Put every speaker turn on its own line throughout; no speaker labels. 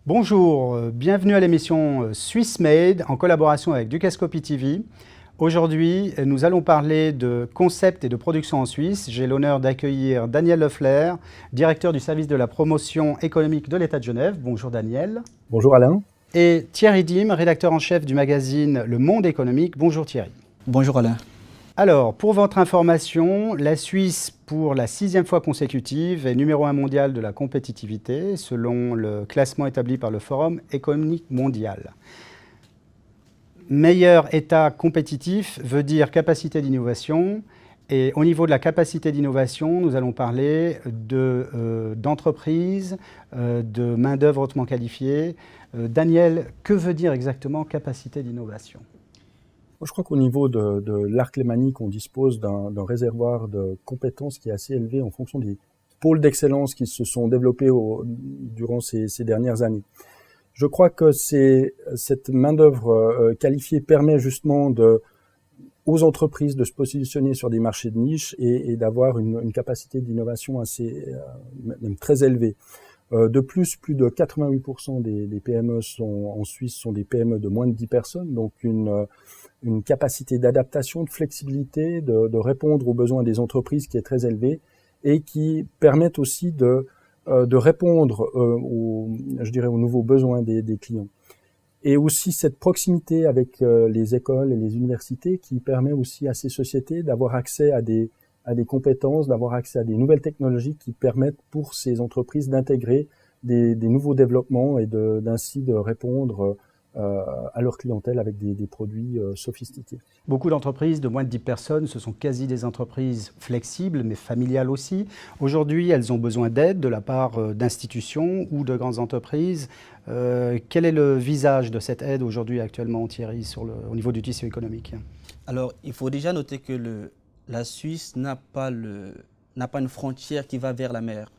Bonjour, bienvenue à l'émission Swiss Made en collaboration avec Ducascopy TV. Aujourd'hui, nous allons parler de concept et de production en Suisse. J'ai l'honneur d'accueillir Daniel Lefler, directeur du service de la promotion économique de l'État de Genève. Bonjour Daniel.
Bonjour Alain.
Et Thierry Dim, rédacteur en chef du magazine Le Monde économique. Bonjour Thierry.
Bonjour Alain.
Alors, pour votre information, la Suisse, pour la 6e fois consécutive, est numéro 1 mondial de la compétitivité, selon le classement établi par le Forum économique mondial. Meilleur État compétitif veut dire capacité d'innovation. Et au niveau de la capacité d'innovation, nous allons parler d'entreprises, de main-d'œuvre hautement qualifiée. Daniel, que veut dire exactement capacité d'innovation ?
Je crois qu'au niveau de l'arc lémanique, on dispose d'un réservoir de compétences qui est assez élevé en fonction des pôles d'excellence qui se sont développés durant ces dernières années. Je crois que cette main-d'œuvre qualifiée permet justement aux entreprises de se positionner sur des marchés de niche et d'avoir une capacité d'innovation assez, même très élevée. De plus de 88% des PME en Suisse sont des PME de moins de 10 personnes, donc une capacité d'adaptation, de flexibilité, de répondre aux besoins des entreprises qui est très élevée et qui permettent aussi de répondre aux nouveaux besoins des clients. Et aussi cette proximité avec les écoles et les universités qui permet aussi à ces sociétés d'avoir accès à des compétences, d'avoir accès à des nouvelles technologies qui permettent pour ces entreprises d'intégrer des nouveaux développements et d'ainsi de répondre à leur clientèle avec des produits sophistiqués.
Beaucoup d'entreprises de moins de 10 personnes, ce sont quasi des entreprises flexibles, mais familiales aussi. Aujourd'hui, elles ont besoin d'aide de la part d'institutions ou de grandes entreprises. Quel est le visage de cette aide aujourd'hui actuellement, Thierry, au niveau du tissu économique ?
Alors, il faut déjà noter que la Suisse n'a pas une frontière qui va vers la mer.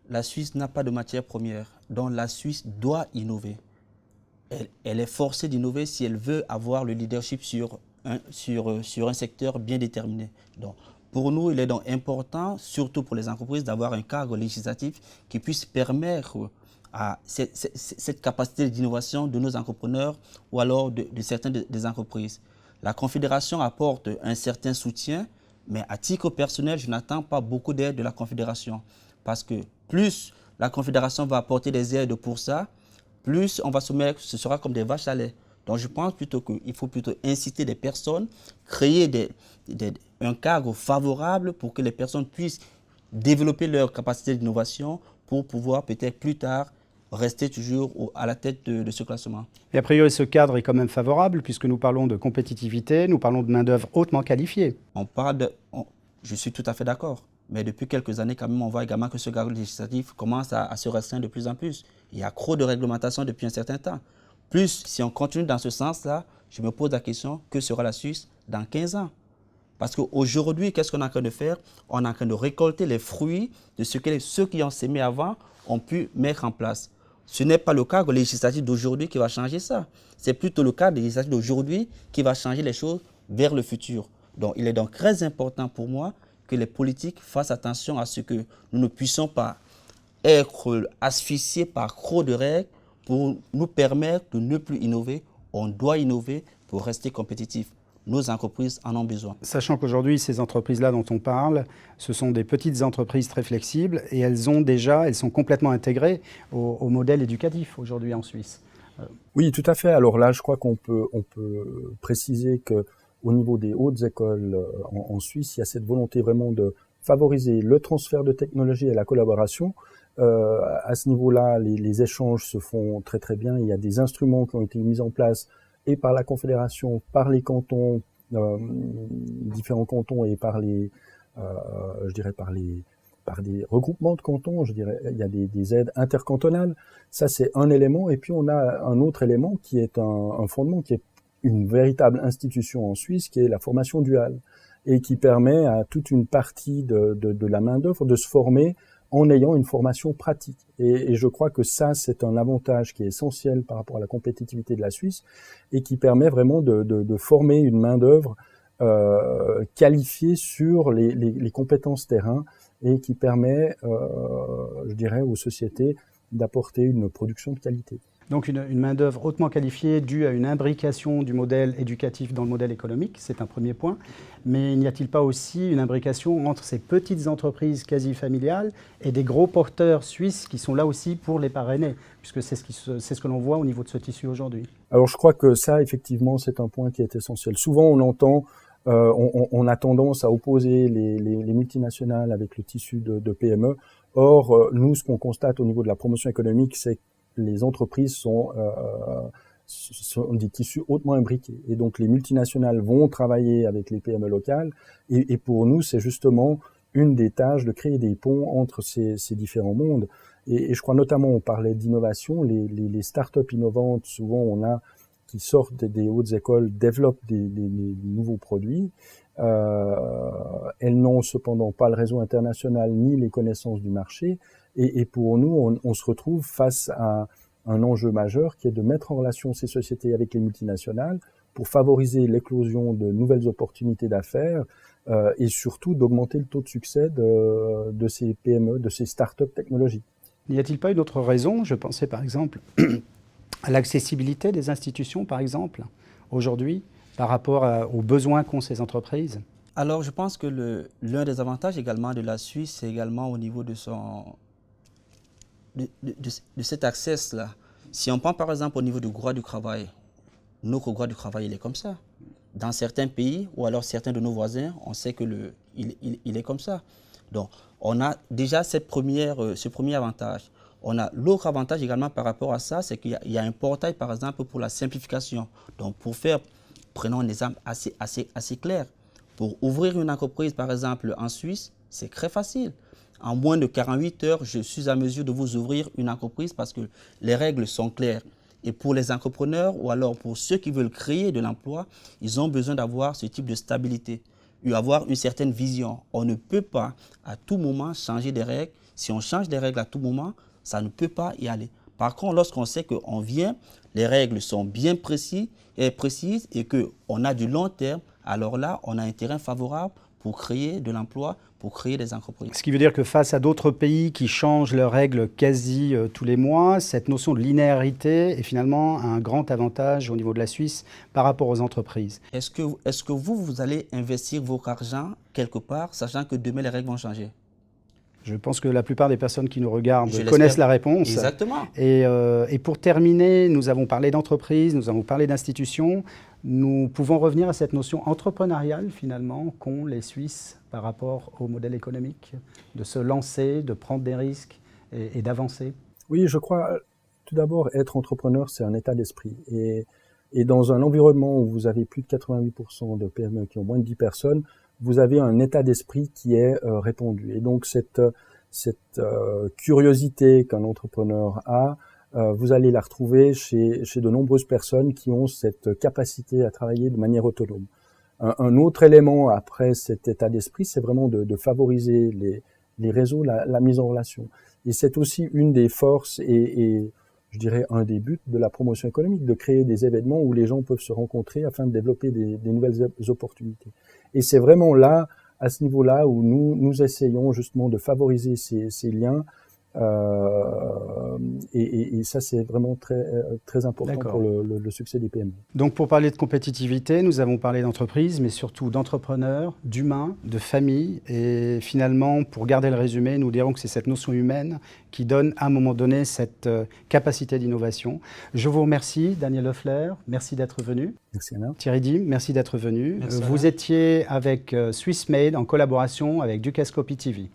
La Suisse n'a pas de matière première, donc la Suisse doit innover. Elle est forcée d'innover si elle veut avoir le leadership sur un secteur bien déterminé. Donc, pour nous, il est donc important, surtout pour les entreprises, d'avoir un cadre législatif qui puisse permettre à cette capacité d'innovation de nos entrepreneurs ou alors de certaines des entreprises. La Confédération apporte un certain soutien, mais à titre personnel, je n'attends pas beaucoup d'aide de la Confédération. Parce que plus la Confédération va apporter des aides pour ça, plus on va se mettre, ce sera comme des vaches à lait. Donc je pense plutôt qu'il faut plutôt inciter des personnes, créer un cadre favorable pour que les personnes puissent développer leur capacité d'innovation pour pouvoir peut-être plus tard rester toujours à la tête de ce classement.
Et a priori, ce cadre est quand même favorable puisque nous parlons de compétitivité, nous parlons de main-d'œuvre hautement qualifiée.
Je suis tout à fait d'accord. Mais depuis quelques années, quand même, on voit également que ce cadre législatif commence à se restreindre de plus en plus. Il y a trop de réglementation depuis un certain temps. Plus, si on continue dans ce sens-là, je me pose la question, que sera la Suisse dans 15 ans? Parce qu'aujourd'hui, qu'est-ce qu'on est en train de faire? On est en train de récolter les fruits de ce que ceux qui ont sémé avant ont pu mettre en place. Ce n'est pas le cadre législatif d'aujourd'hui qui va changer ça. C'est plutôt le cadre législatif d'aujourd'hui qui va changer les choses vers le futur. Donc, il est donc très important pour moi que les politiques fassent attention à ce que nous ne puissions pas être asphyxiés par trop de règles pour nous permettre de ne plus innover. On doit innover pour rester compétitif. Nos entreprises en ont besoin.
Sachant qu'aujourd'hui, ces entreprises-là dont on parle, ce sont des petites entreprises très flexibles et elles sont complètement intégrées au modèle éducatif aujourd'hui en Suisse.
Oui, tout à fait. Alors là, je crois qu'on peut préciser que au niveau des hautes écoles en Suisse, il y a cette volonté vraiment de favoriser le transfert de technologie et la collaboration. À ce niveau-là, les échanges se font très très bien. Il y a des instruments qui ont été mis en place et par la Confédération, par les cantons, différents cantons et par des regroupements de cantons. Je dirais, il y a des aides intercantonales. Ça, c'est un élément. Et puis, on a un autre élément qui est un fondement qui est une véritable institution en Suisse, qui est la formation duale et qui permet à toute une partie de la main-d'œuvre de se former en ayant une formation pratique. Et je crois que ça, c'est un avantage qui est essentiel par rapport à la compétitivité de la Suisse et qui permet vraiment de former une main-d'œuvre qualifiée sur les compétences terrain et qui permet, je dirais, aux sociétés d'apporter une production de qualité.
Donc une main-d'œuvre hautement qualifiée due à une imbrication du modèle éducatif dans le modèle économique, c'est un premier point. Mais n'y a-t-il pas aussi une imbrication entre ces petites entreprises quasi familiales et des gros porteurs suisses qui sont là aussi pour les parrainer, puisque c'est ce que l'on voit au niveau de ce tissu aujourd'hui?
Alors je crois que ça, effectivement, c'est un point qui est essentiel. Souvent, on entend, on a tendance à opposer les multinationales avec le tissu de PME. Or, nous, ce qu'on constate au niveau de la promotion économique, c'est que les entreprises sont des tissus hautement imbriqués. Et donc, les multinationales vont travailler avec les PME locales. Et pour nous, c'est justement une des tâches de créer des ponts entre ces différents mondes. Et je crois notamment, on parlait d'innovation, les startups innovantes, souvent qui sortent des hautes écoles, développent des nouveaux produits. Elles n'ont cependant pas le réseau international ni les connaissances du marché. Et pour nous, on se retrouve face à un enjeu majeur qui est de mettre en relation ces sociétés avec les multinationales pour favoriser l'éclosion de nouvelles opportunités d'affaires et surtout d'augmenter le taux de succès de ces PME, de ces startups technologiques.
N'y a-t-il pas une autre raison? Je pensais par exemple à l'accessibilité des institutions, par exemple, aujourd'hui, par rapport aux besoins qu'ont ces entreprises.
Alors, je pense que l'un des avantages également de la Suisse, c'est également au niveau de cet accès-là. Si on prend par exemple au niveau du droit du travail, notre droit du travail, il est comme ça. Dans certains pays, ou alors certains de nos voisins, on sait qu'il est comme ça. Donc, on a déjà ce premier avantage. On a l'autre avantage également par rapport à ça, c'est qu'il y a un portail, par exemple, pour la simplification. Donc, prenons un exemple assez clair. Pour ouvrir une entreprise, par exemple, en Suisse, c'est très facile. En moins de 48 heures, je suis à mesure de vous ouvrir une entreprise parce que les règles sont claires. Et pour les entrepreneurs ou alors pour ceux qui veulent créer de l'emploi, ils ont besoin d'avoir ce type de stabilité, avoir une certaine vision. On ne peut pas à tout moment changer des règles. Si on change des règles à tout moment, ça ne peut pas y aller. Par contre, lorsqu'on sait qu'on vient, les règles sont bien précises et qu'on a du long terme, alors là, on a un terrain favorable pour créer de l'emploi, pour créer des entreprises.
Ce qui veut dire que face à d'autres pays qui changent leurs règles quasi tous les mois, cette notion de linéarité est finalement un grand avantage au niveau de la Suisse par rapport aux entreprises.
Est-ce que vous allez investir votre argent quelque part, sachant que demain les règles vont changer?
Je pense que la plupart des personnes qui nous regardent connaissent la réponse.
Exactement.
Et pour terminer, nous avons parlé d'entreprise, nous avons parlé d'institutions. Nous pouvons revenir à cette notion entrepreneuriale, finalement, qu'ont les Suisses par rapport au modèle économique, de se lancer, de prendre des risques et d'avancer.
Oui, je crois, tout d'abord, être entrepreneur, c'est un état d'esprit. Et dans un environnement où vous avez plus de 88% de PME qui ont moins de 10 personnes, vous avez un état d'esprit qui est répandu. Et donc, cette curiosité qu'un entrepreneur a, vous allez la retrouver chez de nombreuses personnes qui ont cette capacité à travailler de manière autonome. Un autre élément après cet état d'esprit, c'est vraiment de favoriser les réseaux, la mise en relation. Et c'est aussi une des forces et je dirais un des buts de la promotion économique, de créer des événements où les gens peuvent se rencontrer afin de développer des nouvelles opportunités. Et c'est vraiment là, à ce niveau-là, où nous essayons justement de favoriser ces liens. Et ça, c'est vraiment très important pour le succès des PME.
Donc, pour parler de compétitivité, nous avons parlé d'entreprise, mais surtout d'entrepreneurs, d'humains, de famille. Et finalement, pour garder le résumé, nous dirons que c'est cette notion humaine qui donne à un moment donné cette capacité d'innovation. Je vous remercie, Daniel Loeffler. Merci d'être venu.
Merci Alain.
Thierry Dim, merci d'être venu.
Merci,
vous étiez avec Swiss Made en collaboration avec Ducascopy TV.